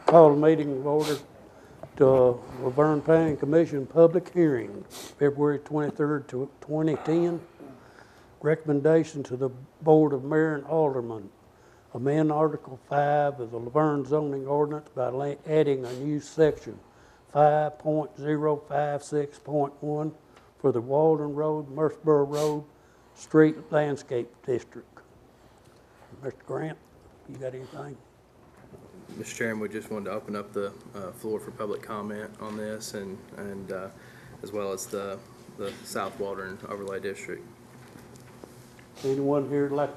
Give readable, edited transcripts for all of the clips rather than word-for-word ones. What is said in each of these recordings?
Call the meeting of order to Laverne Planning Commission public hearing, February 23rd, 2010. Recommendation to the Board of Mayor and Aldermen. Amend Article 5 of the Laverne zoning ordinance by adding a new section 5.056.1 for the Walden Road, Murfreesboro Road Street Landscape District. Mr. Grant, you got anything? Mr. Chairman, we just wanted to open up the floor for public comment on this, and as well as the South Walden Overlay District. Anyone here like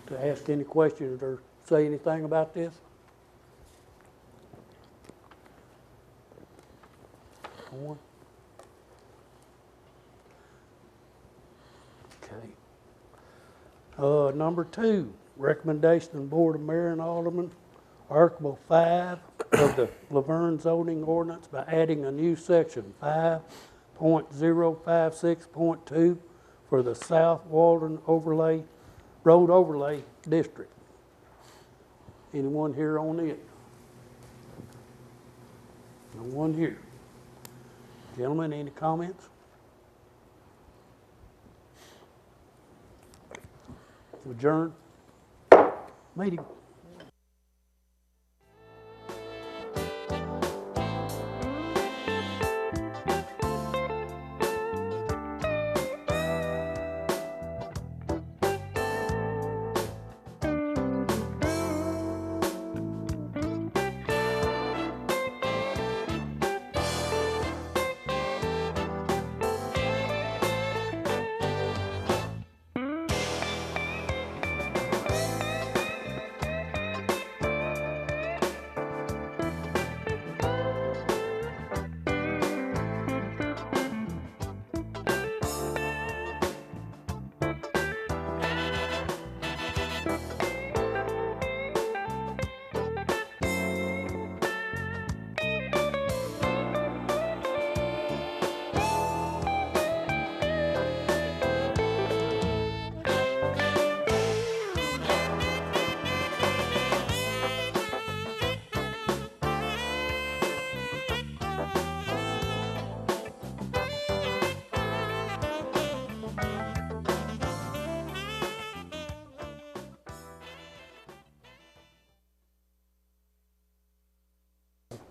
to ask any questions or say anything about this? One. Okay. Number 2, recommendation of the Board of Mayor and Aldermen, Article 5 of the Laverne zoning ordinance by adding a new section 5.056.2 for the South Walden Road Overlay District. Anyone here on it? No one here. Gentlemen, any comments? Adjourn. Meeting.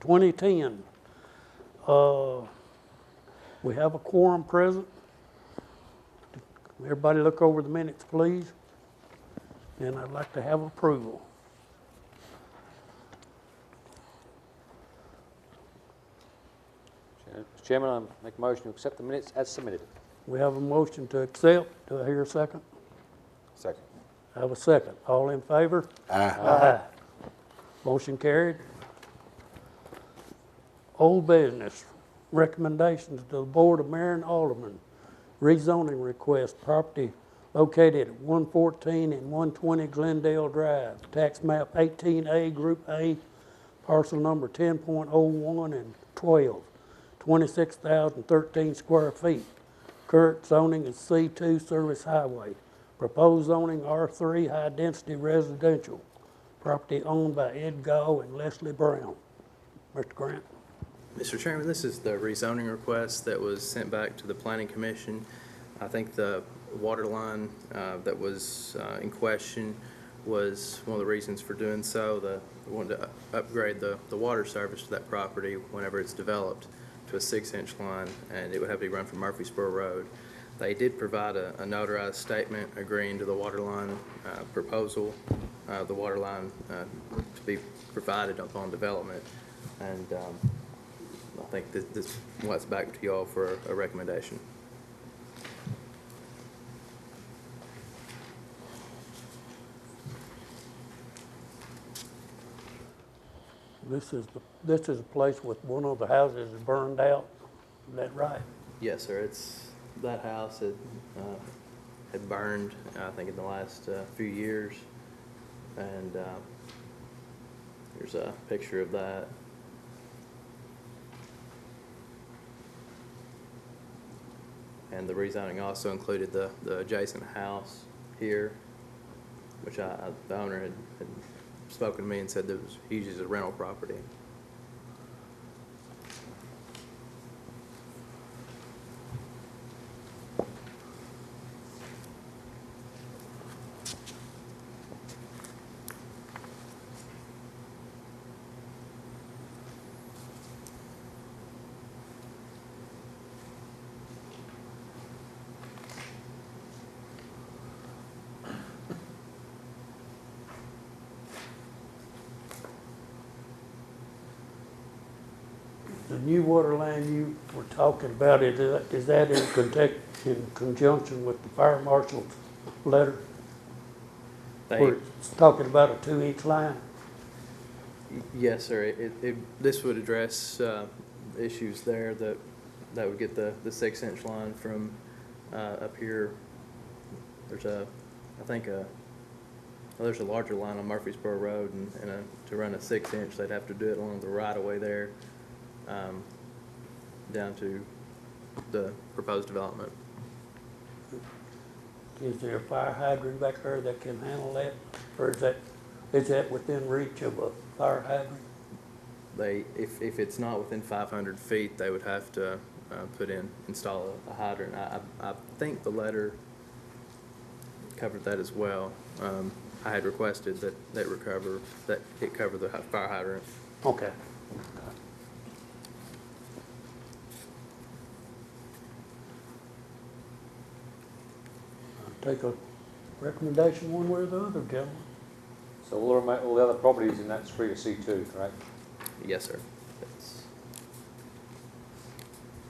(2010). We have a quorum present. Everybody look over the minutes, please. And I'd like to have approval. Mr. Chairman, I make a motion to accept the minutes as submitted. We have a motion to accept. Do I hear a second? Second. I have a second. All in favor? Aye. Motion carried. Old business. Recommendations to the Board of Mayor and Aldermen. Rezoning request, property located at 114 and 120 Glendale Drive. Tax map 18A, Group A, parcel number 10.01 and 12. 26,013 square feet. Current zoning is C2 Service Highway. Proposed zoning R3 High Density Residential. Property owned by Ed Gall and Leslie Brown. Mr. Grant. Mr. Chairman, this is the rezoning request that was sent back to the Planning Commission. I think the water line that was in question was one of the reasons for doing so. We wanted to upgrade the water service to that property whenever it's developed to a 6-inch line, and it would have to be run from Murfreesboro Road. They did provide a notarized statement agreeing to the water line proposal, the water line to be provided upon development, and I think this what's back to y'all for a recommendation. This is a place with one of the houses is burned out. Is that right? Yes, sir. That house had burned, I think, in the last few years, and here's a picture of that. And the rezoning also included the adjacent house here, which the owner had spoken to me and said that he uses a rental property. new water line you were talking about, is that in conjunction with the fire marshal's letter? Where it's talking about a 2-inch line? Yes, sir. This would address issues there that would get the 6-inch line from up here. There's there's a larger line on Murfreesboro Road, and to run a 6-inch, they'd have to do it along the right-of-way there, down to the proposed development. Is there a fire hydrant back there that can handle that? Or is that within reach of a fire hydrant? If it's not within 500 feet, they would have to install a hydrant. I think the letter covered that as well. I had requested that it cover the fire hydrant. Okay. I'll take a recommendation one way or the other, gentlemen. So all the other properties in that street are C2, correct? Yes, sir.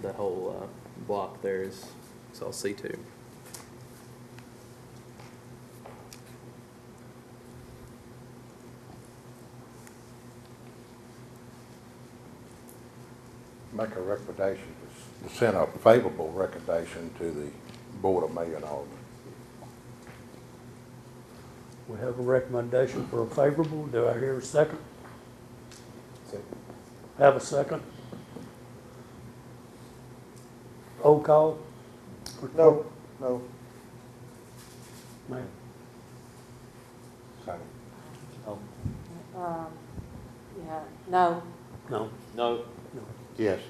That whole block there is all C2. Make a recommendation, to send a favorable recommendation to the Board of Mayor and Aldermen. We have a recommendation for a favorable. Do I hear a second? Have a second? Roll call? No. Ma'am. Second. Oh. Yeah, no. No. No. Yes.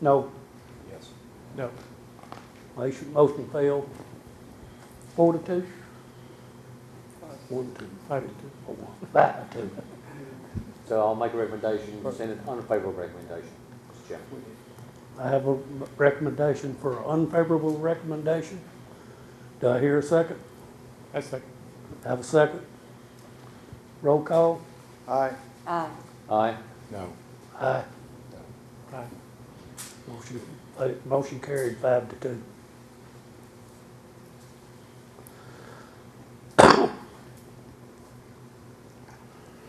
No. Yes. No. Motion failed. 4-2? 1-2. 5-2. 5-2. So I'll make a recommendation, send an unfavourable recommendation, Mr. Chairman. I have a recommendation for an unfavorable recommendation. Do I hear a second? I second. Have a second? Roll call? Aye. Aye. Aye. No. Aye. Aye. Motion carried 5-2.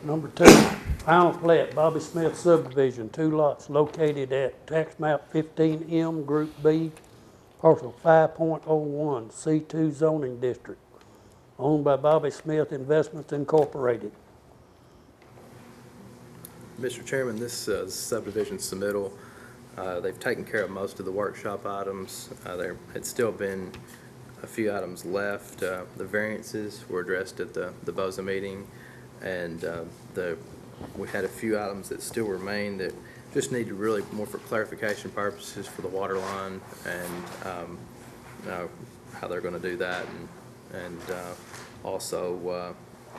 Number 2, final plat, Bobby Smith Subdivision, 2 lots located at tax map 15M, Group B, parcel 5.01, C2 zoning district, owned by Bobby Smith Investments Incorporated. Mr. Chairman, this subdivision submittal, they've taken care of most of the workshop items. There had still been a few items left. The variances were addressed at the BOZA meeting, and we had a few items that still remain that just needed really more for clarification purposes for the water line and how they're going to do that, and also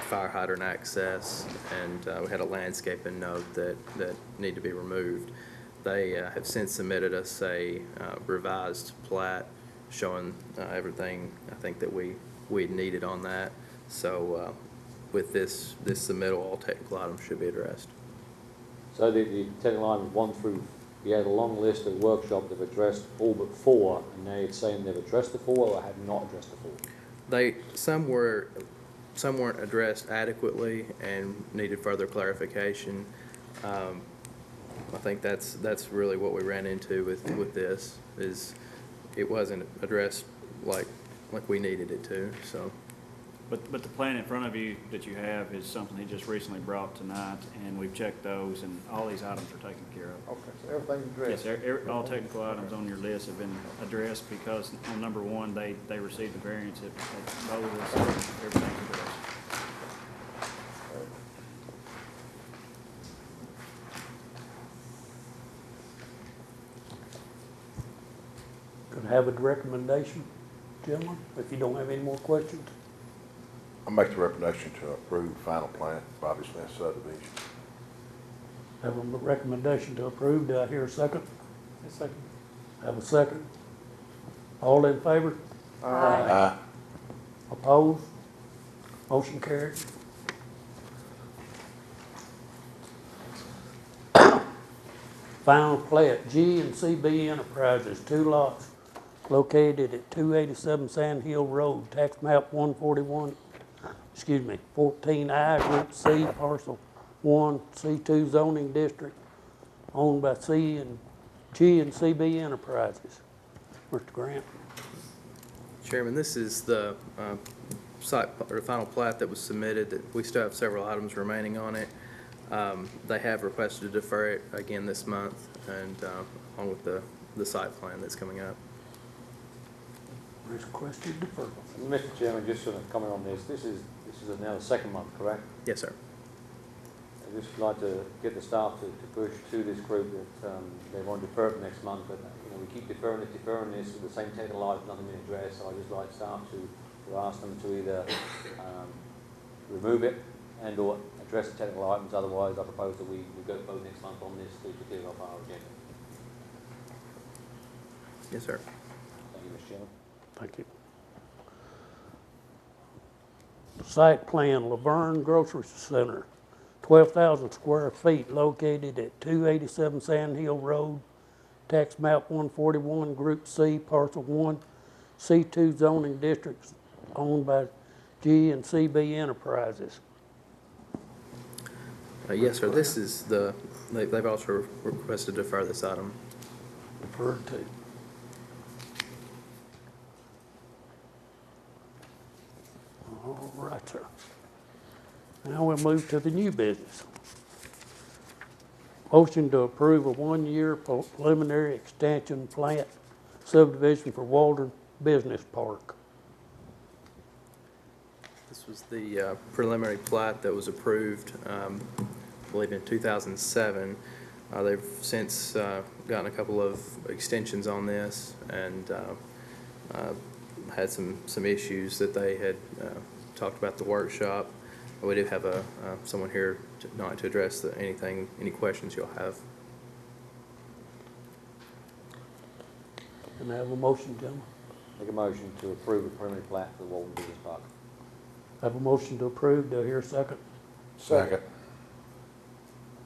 fire hydrant access, and we had a landscaping note that need to be removed. They have since submitted us a revised plat showing everything I think that we needed on that. So with this submittal, all technical items should be addressed. So the technical line 1 through, you had a long list of workshops that have addressed all but 4, and now you're saying they've addressed the 4 or have not addressed the 4? Some weren't addressed adequately and needed further clarification. I think that's really what we ran into with this, is it wasn't addressed like we needed it to. So, But the plan in front of you that you have is something he just recently brought tonight, and we've checked those, and all these items are taken care of. Okay, so everything's addressed. Yes, all technical items on your list have been addressed, because on number 1, they received the variance at both, so everything's addressed. Could I have a recommendation, gentlemen, if you don't have any more questions? I make the recommendation to approve final plan, Bobby Smith subdivision. Have a recommendation to approve. Do I hear a second? A second. Have a second? All in favor? Aye. Opposed? Motion carried. Final plat, G and CB Enterprises, 2 lots located at 287 Sand Hill Road, tax map 141, 14I, Group C, parcel 1, C2 zoning district, owned by G and CB Enterprises. Mr. Grant. Chairman, this is the site, or final plat that was submitted. That we still have several items remaining on it. They have requested to defer it again this month, and along with the site plan that's coming up. Requested deferral. Mr. Chairman, just sort of comment on this. This is now the second month, correct? Yes, sir. I'd just like to get the staff to push to this group that they want to defer it next month, but we keep deferring this with the same technical items, nothing been addressed. So I just like staff to ask them to either remove it and or address the technical items. Otherwise, I propose that we go to vote next month on this to clear off our agenda. Yes, sir. Thank you, Mr. Chairman. Thank you. Site plan, Laverne Grocery Center, 12,000 square feet, located at 287 Sand Hill Road, tax map 141, Group C, parcel 1, C2 zoning districts, owned by G and CB Enterprises. Yes, sir. This is they've also requested to defer this item. Referred to. All right, sir. Now we'll move to the new business. Motion to approve a 1-year preliminary extension plat subdivision for Waldron Business Park. This was the preliminary plat that was approved, I believe, in 2007. They've since gotten a couple of extensions on this and had some issues that they had talked about at the workshop. We do have someone here tonight to address any questions you'll have. Can I have a motion, gentlemen? Make a motion to approve the preliminary plat for the Walton Business Park. I have a motion to approve. Do I hear a second? Second.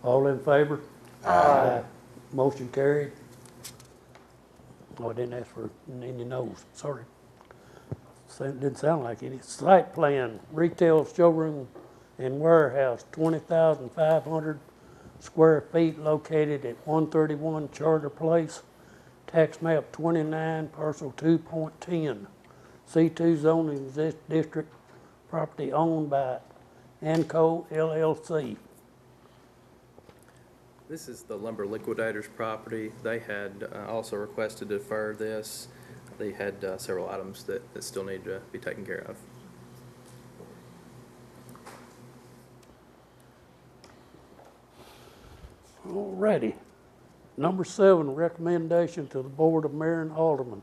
All in favor? Aye. Motion carried. Oh, I didn't ask for any no's. Sorry. Didn't sound like any. Site plan, retail showroom and warehouse, 20,500 square feet, located at 131 Charter Place, tax map 29, parcel 2.10, C2 zoning district, property owned by Anco LLC. This is the Lumber Liquidators property. They had also requested to defer this. They had several items that still need to be taken care of. Alrighty. Number 7, recommendation to the Board of Mayor and Aldermen.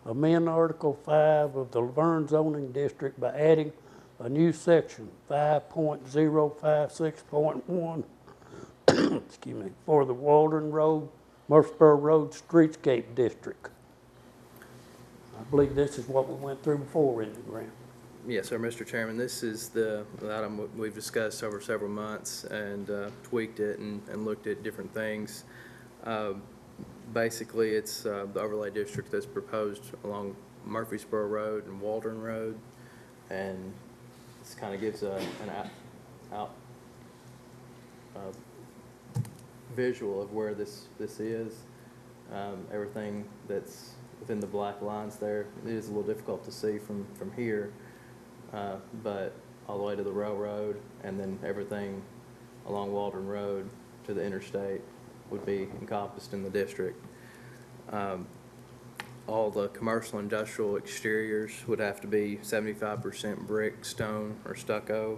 Amend Article 5 of the Laverne zoning district by adding a new section, 5.056.1, excuse me, for the Waldron Road, Murfreesboro Road Streetscape District. I believe this is what we went through before in the grant. Yes, sir, Mr. Chairman. This is the item we've discussed over several months and tweaked it and looked at different things. Basically, it's the overlay district that's proposed along Murfreesboro Road and Waldron Road, and this kind of gives an visual of where this is. Everything that's within the black lines there, it is a little difficult to see from here, but all the way to the railroad and then everything along Waldron Road to the interstate would be encompassed in the district. All the commercial industrial exteriors would have to be 75% brick, stone, or stucco.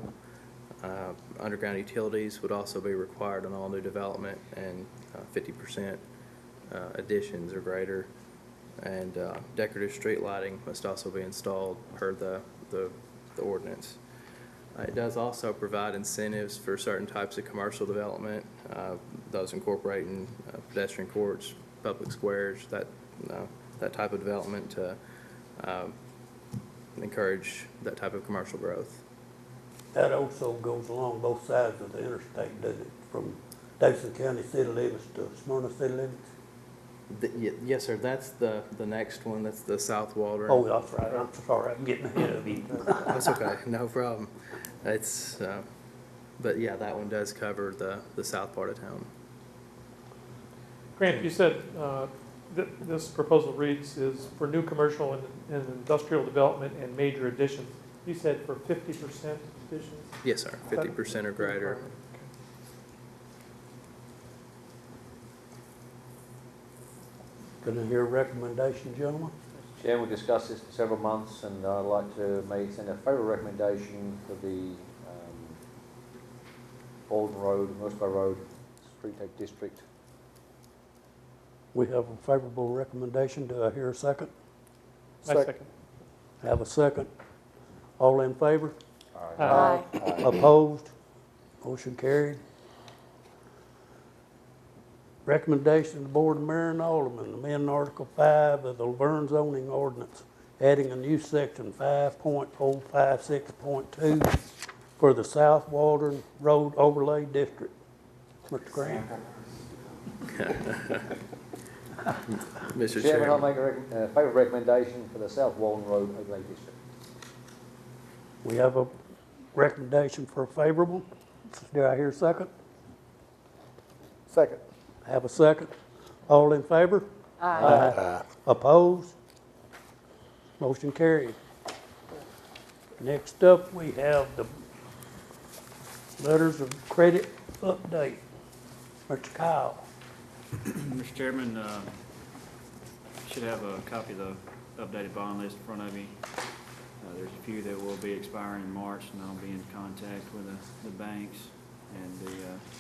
Underground utilities would also be required on all new development, and 50% additions or greater. And decorative street lighting must also be installed per the ordinance. It does also provide incentives for certain types of commercial development, those incorporating pedestrian courts, public squares, that type of development to encourage that type of commercial growth. That also goes along both sides of the interstate, does it? From Davidson County city limits to Smyrna city limits. Yes, sir, that's the next one, that's the South Waldron. Oh, that's right, I'm sorry, I'm getting ahead of you. That's okay, no problem. It's, but yeah, that one does cover the south part of town. Grant, you said this proposal reads is for new commercial and industrial development and major additions. You said for 50% additions? Yes, sir, 50% or greater. Can I hear a recommendation, gentlemen? Chair, we discussed this for several months, and I'd like to send a favourable recommendation for the Boardroom Road, Morseborough Road, Street District. We have a favorable recommendation. Do I hear a second? I second. Have a second. All in favor? Aye. Opposed? Motion carried. Recommendation of the Board of Mayor and Aldermen, amend Article 5 of the Laverne zoning ordinance, adding a new section 5.056.2 for the South Waldron Road Overlay District. Mr. Grant? Mr. Chairman, I'll Chairman. make a favourable recommendation for the South Waldron Road Overlay District. We have a recommendation for favorable. Do I hear a second? Second. Have a second. All in favor? Aye. Opposed? Motion carried. Next up, we have the letters of credit update. Mr. Kyle. Mr. Chairman, should have a copy of the updated bond list in front of you. There's a few that will be expiring in March, and I'll be in contact with the banks and the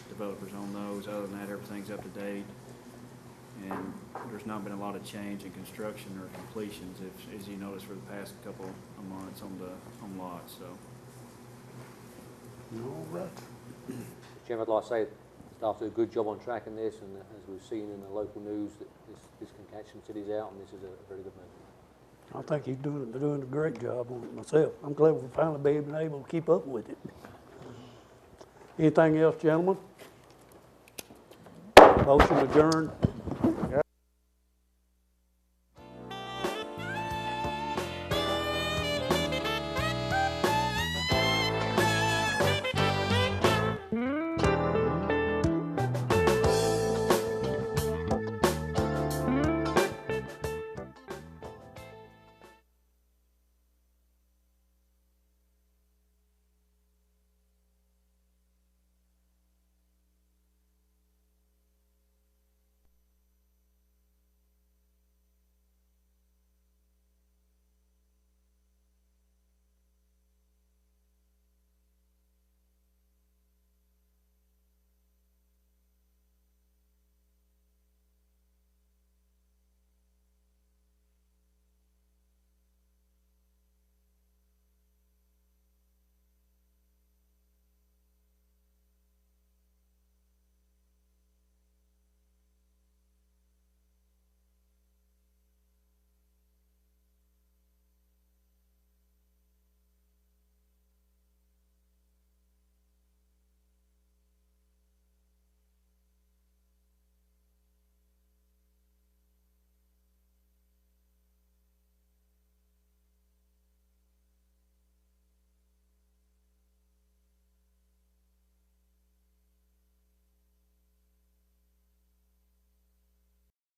developers on those. Other than that, everything's up to date. And there's not been a lot of change in construction or completions, as you noticed, for the past couple of months on lots, so. All right. Chairman, I'd like to say staff do a good job on tracking this, and as we've seen in the local news, that this can catch some cities out, and this is a very good move. I think he's doing a great job on it myself. I'm glad we're finally being able to keep up with it. Anything else, gentlemen? Motion adjourned.